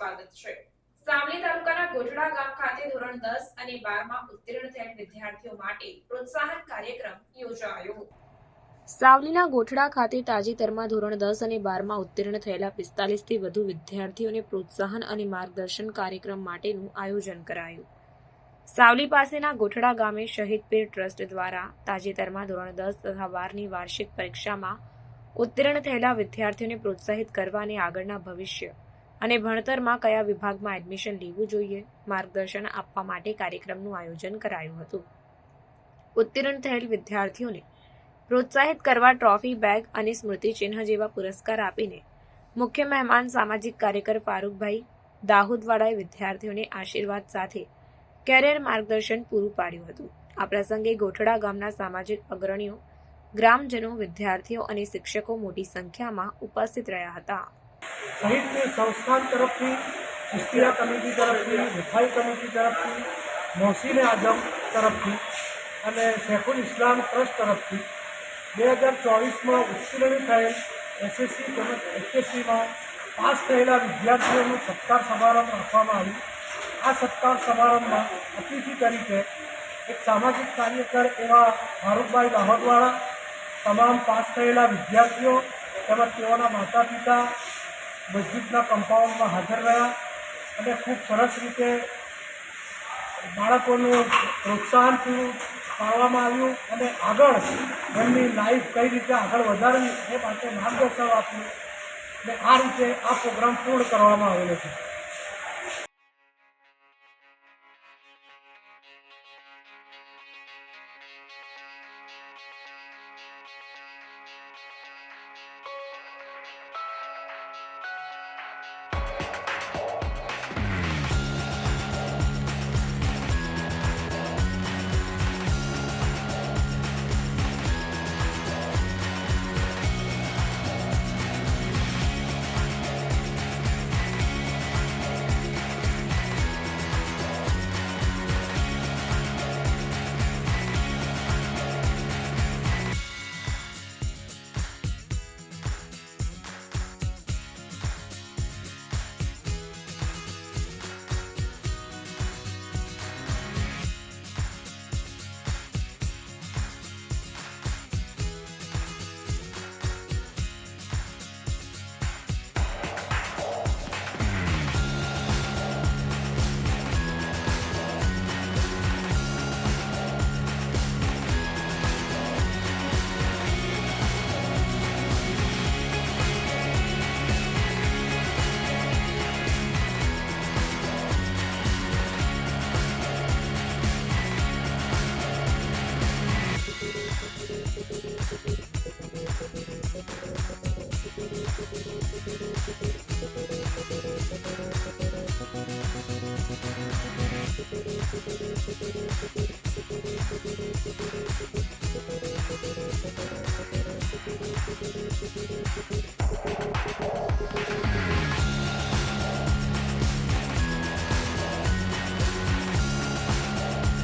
સ્વાગત છે। સાવલી તાલુકાના ગોઠડા ગામ ખાતે ધોરણ 10 અને 12 માં ઉત્તીર્ણ થયેલ વિદ્યાર્થીઓ માટે પ્રોત્સાહન કાર્યક્રમ યોજાયો। સાવલીના ગોઠડા ખાતે તાજેતરમાં ધોરણ 10 અને 12 માં ઉત્તીર્ણ થયેલા 45 થી વધુ વિદ્યાર્થીઓને પ્રોત્સાહન અને માર્ગદર્શન કાર્યક્રમ માટેનું આયોજન કરાયું। સાવલી પાસેના ગોઠડા ગામે શહીદ પીર ટ્રસ્ટ દ્વારા તાજેતરમાં ધોરણ 10 તથા 12ની વાર્ષિક પરીક્ષામાં ઉત્તીર્ણ થયેલા વિદ્યાર્થીઓને પ્રોત્સાહિત કરવા અને આગળના ભવિષ્ય અને ભણતરમાં કયા વિભાગમાં એડમિશન લેવું જોઈએ, માર્ગદર્શન આપવા માટે કાર્યક્રમનું આયોજન કરાયું હતું। ઉત્તીર્ણ થયેલ વિદ્યાર્થીઓને પ્રોત્સાહિત કરવા ટ્રોફી, બેગ અને સ્મૃતિચિહ્ન જેવા પુરસ્કાર આપીને મુખ્ય મહેમાન સામાજિક કાર્યકર ફારૂકભાઈ દાહોદવાળાએ વિદ્યાર્થીઓને આશીર્વાદ સાથે કેરિયર માર્ગદર્શન પૂરું પાડ્યું હતું। આ પ્રસંગે ગોઠડા ગામના સામાજિક અગ્રણીઓ, ગ્રામજનો, વિદ્યાર્થીઓ અને શિક્ષકો મોટી સંખ્યામાં ઉપસ્થિત રહ્યા હતા। શહીદની સંસ્થાન તરફથી, ઇસ્તિયા કમિટી તરફથી, મિઠાઈ કમિટી તરફથી, મોહસીન આઝમ તરફથી અને શેખુલ ઇસ્લામ ટ્રસ્ટ તરફથી 2024માં ઉત્તીર્ણ થયેલ એસએસસી તેમજ એચએસસીમાં પાસ થયેલા વિદ્યાર્થીઓનું સત્કાર સમારંભ રાખવામાં આવ્યું। આ સત્કાર સમારંભમાં અતિથિ તરીકે એક સામાજિક કાર્યકર એવા ફારૂકભાઈ દાહોદવાળા, તમામ પાસ થયેલા વિદ્યાર્થીઓ તેમજ તેઓના માતા પિતા મસ્જિદના કમ્પાઉન્ડમાં હાજર રહ્યા અને ખૂબ સરસ રીતે બાળકોનું પ્રોત્સાહન પૂરું પાડવામાં આવ્યું અને આગળ એમની લાઈફ કઈ રીતે આગળ વધારવી એ માટે માર્ગદર્શન આપ્યું અને આ રીતે આ પ્રોગ્રામ પૂર્ણ કરવામાં આવેલો છે।